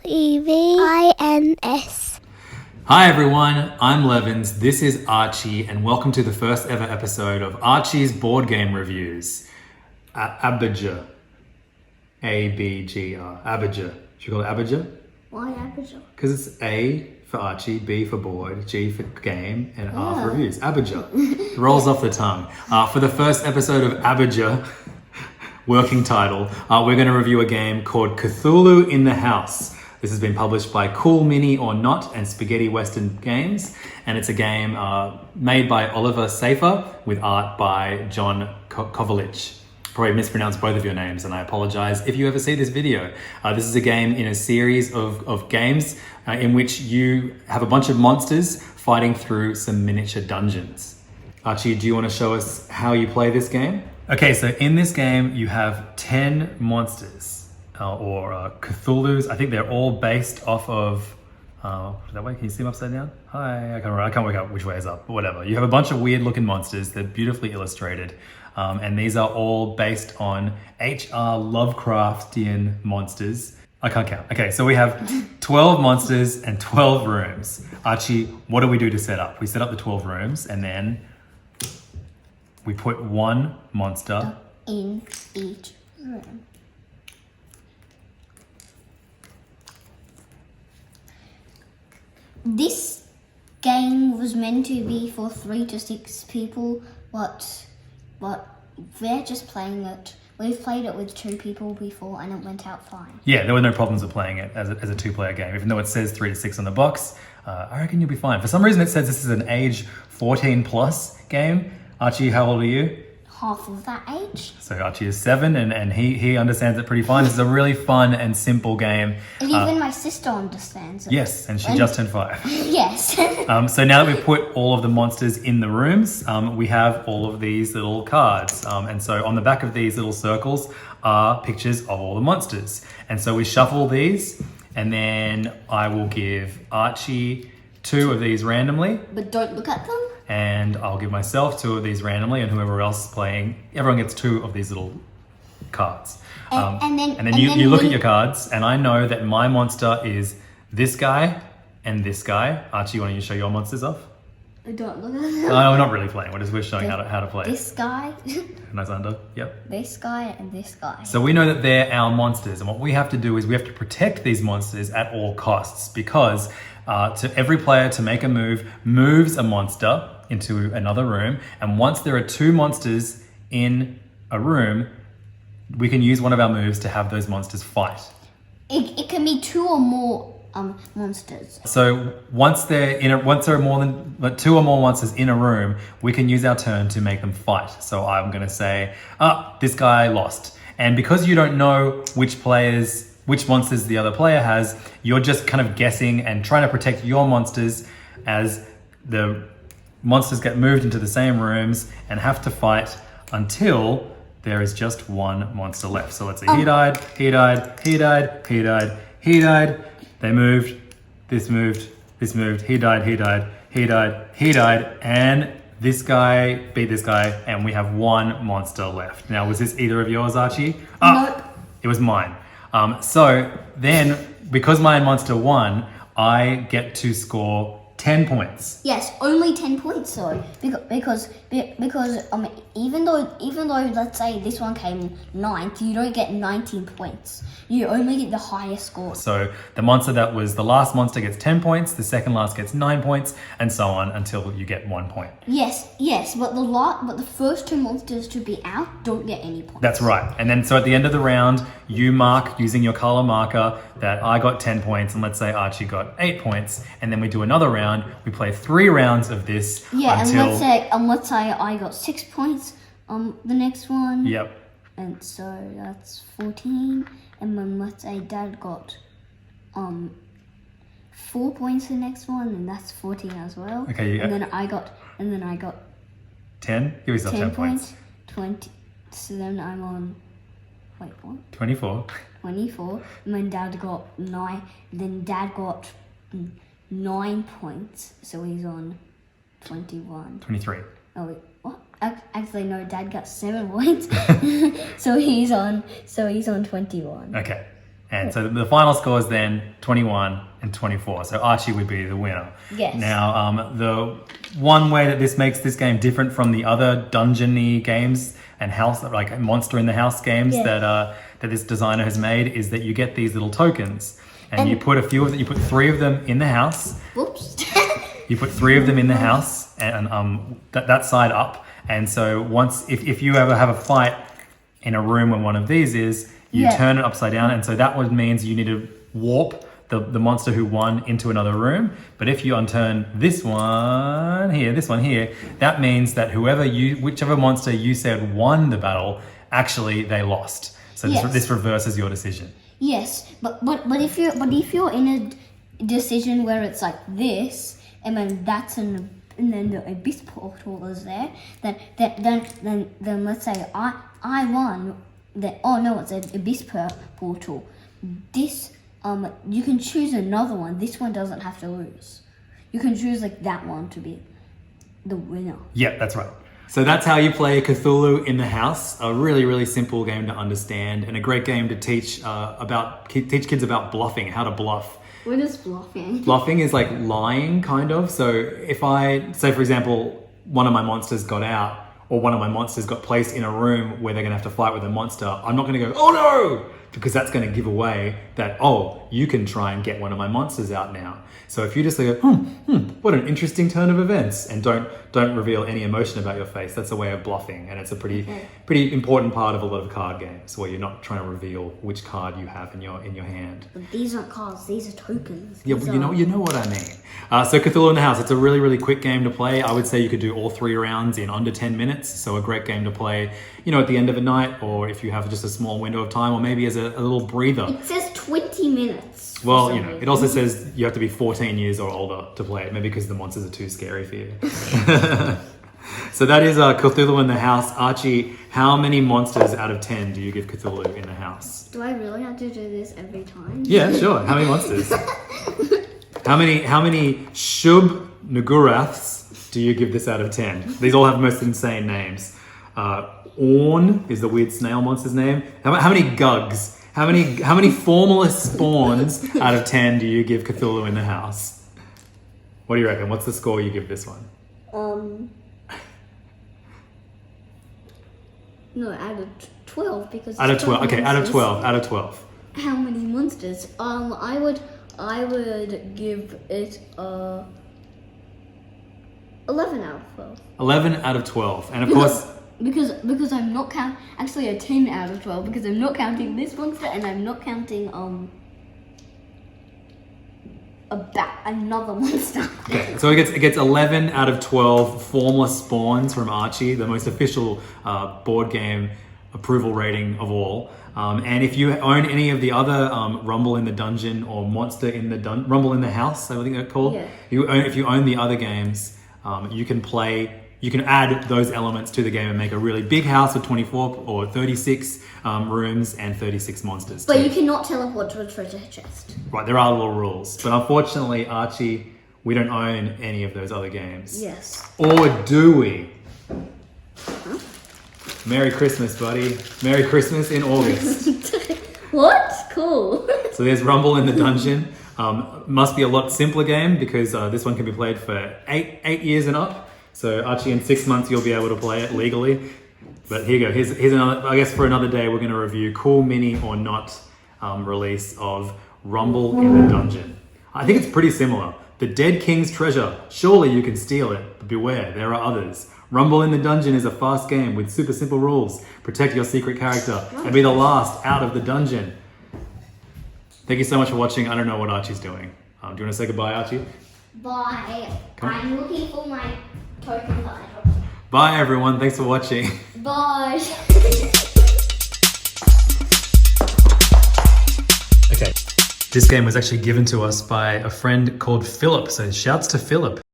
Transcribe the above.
Levins. Hi everyone, I'm Levins, this is Archie, and welcome to the first ever episode of Archie's board game reviews. Abijah. A-B-G-R. Abijah. Should we call it Abijah? Why Abijah? Because it's A for Archie, B for board, G for game, and R for reviews. Abijah. Rolls off the tongue. For the first episode of Abijah, working title, we're going to review a game called Cthulu In The House. This has been published by Cool Mini or Not and Spaghetti Western Games, and it's a game made by Oliver Safer with art by John Kovalich. Probably mispronounced both of your names, and I apologize if you ever see this video. This is a game in a series of games in which you have a bunch of monsters fighting through some miniature dungeons. Archie, do you want to show us how you play this game? Okay, so in this game you have 10 monsters. Or Cthulhu's. I think they're all based off of, that way, can you see them upside down? Hi, I can't work out which way is up, but whatever. You have a bunch of weird looking monsters, they're beautifully illustrated, and these are all based on H.R. Lovecraftian monsters. I can't count. Okay, so we have 12 monsters and 12 rooms. Archie, what do we do to set up? We set up the 12 rooms, and then we put one monster in each room. This game was meant to be for 3 to 6 people, but we're just playing it. We've played it with 2 people before and it went out fine. Yeah, there were no problems with playing it as a 2-player game, even though it says 3 to 6 on the box. I reckon you'll be fine. For some reason it says this is an age 14 plus game. Archie, how old are you? Half of that age. So Archie is 7 and he understands it pretty fine. This is a really fun and simple game. And even my sister understands it. Yes, and she just turned 5. Yes. So now that we've put all of the monsters in the rooms, we have all of these little cards. And so on the back of these little circles are pictures of all the monsters. And so we shuffle these, and then I will give Archie 2 of these randomly. But don't look at them. And I'll give myself 2 of these randomly, and whoever else is playing, everyone gets 2 of these little cards. And then you look at your cards, and I know that my monster is this guy and this guy. Archie, why don't you show your monsters off? Don't look at them. No, we're not really playing. We're showing how to play. This guy. Nice under. Yep. This guy and this guy. So we know that they're our monsters, and what we have to do is we have to protect these monsters at all costs, because to every player to make a move moves a monster into another room, and once there are 2 monsters in a room, we can use one of our moves to have those monsters fight. It can be 2 or more monsters. So once there are more than 2 or more monsters in a room, we can use our turn to make them fight. So I'm going to say, this guy lost, and because you don't know which monsters the other player has, you're just kind of guessing and trying to protect your monsters as the monsters get moved into the same rooms and have to fight until there is just 1 monster left. So let's say he died, he died, he died, he died, he died. They moved, this moved, this moved, he died, he died, he died, he died, and this guy beat this guy, and we have 1 monster left. Now, was this either of yours, Archie? Nope. It was mine. So then, because my monster won, I get to score 10 points. Yes, only 10 points though, because even though let's say this one came 9th, you don't get 19 points. You only get the highest score. So the monster that was the last monster gets 10 points, the second last gets 9 points, and so on until you get 1 point. Yes, but the first 2 monsters to be out don't get any points. That's right. And then so at the end of the round, you mark using your color marker that I got 10 points, and let's say Archie got 8 points, and then we do another round. We play 3 rounds of this. Yeah, until... and let's say I got 6 points on the next one. Yep. And so that's 14. And then let's say Dad got 4 points the next one, and that's 14 as well. Okay. Yeah. And then I got 10. Give yourself 10 points. 20. So then I'm on. Wait, what? 24. 24. And then Dad got 9. Then Dad got 9 points, so he's on 21. 23. Oh wait, what? Actually, no. Dad got 7 points, so he's on 21. Okay, And so the final score is then 21 and 24. So Archie would be the winner. Yes. Now, the one way that this makes this game different from the other dungeon-y games and house, like Monster in the House games that this designer has made, is that you get these little tokens, and you put you put 3 of them in the house. Whoops. You put 3 of them in the house, and that side up. And so if you ever have a fight in a room where one of these is, you turn it upside down, and so that means you need to warp the monster who won into another room. But if you unturn this one here, that means that whichever monster you said won the battle, actually they lost. So this reverses your decision. Yes, but if you're in a decision where it's like this, and then and then the abyss portal is there, then let's say I won. It's an abyss portal. This you can choose another one. This one doesn't have to lose. You can choose like that one to be the winner. Yeah, that's right. So that's how you play Cthulhu in the House. A really, really simple game to understand, and a great game to teach kids about bluffing, how to bluff. What is bluffing? Bluffing is like lying, kind of. So if I say, for example, one of my monsters got out, or one of my monsters got placed in a room where they're going to have to fight with a monster, I'm not going to go, "Oh no!" because that's going to give away that, you can try and get one of my monsters out now. So if you just go, what an interesting turn of events, and don't reveal any emotion about your face, that's a way of bluffing, and it's a pretty important part of a lot of card games where you're not trying to reveal which card you have in your hand. But these aren't cards; these are tokens. Yeah, but you know what I mean. So Cthulhu in the House, it's a really, really quick game to play. I would say you could do all 3 rounds in under 10 minutes. So a great game to play, at the end of a night, or if you have just a small window of time, or maybe as a little breather. It says 20 minutes. Well, it also says you have to be 14 years or older to play it, maybe because the monsters are too scary for you. So that is Cthulhu in the House. Archie, how many monsters out of 10 do you give Cthulhu in the House? Do I really have to do this every time? Yeah, sure. How many monsters? How many Shub Nuguraths do you give this out of 10? These all have most insane names. Orn is the weird snail monster's name. How many Gugs? How many formless spawns out of 10 do you give Cthulhu in the House? What do you reckon? What's the score you give this one? No, out of 12 because out of 12. Okay, out of 12. Out of 12. How many monsters? I would give it 11 out of 12. 11 out of 12, and of course. Because I'm not actually a 10 out of 12 because I'm not counting this monster and I'm not counting another monster. Okay, so it gets 11 out of 12 formless spawns from Archie, the most official board game approval rating of all. And if you own any of the other Rumble in the Dungeon or Monster in the Rumble in the House, I think they're called. Yeah. If you own the other games, you can add those elements to the game and make a really big house with 24 or 36 rooms and 36 monsters. But you cannot teleport to a treasure chest. Right, there are little rules. But unfortunately, Archie, we don't own any of those other games. Yes. Or do we? Huh? Merry Christmas, buddy. Merry Christmas in August. What? Cool. So there's Rumble in the Dungeon. Must be a lot simpler game because this one can be played for 8 years and up. So Archie, in 6 months, you'll be able to play it legally. But here you go. Here's another, I guess for another day, we're going to review cool mini or not release of Rumble in the Dungeon. I think it's pretty similar. The Dead King's Treasure. Surely you can steal it, but beware, there are others. Rumble in the Dungeon is a fast game with super simple rules. Protect your secret character and be the last out of the dungeon. Thank you so much for watching. I don't know what Archie's doing. Do you want to say goodbye, Archie? Bye. I'm looking for my token card. Bye, everyone. Thanks for watching. Bye. Okay. This game was actually given to us by a friend called Philip. So shouts to Philip.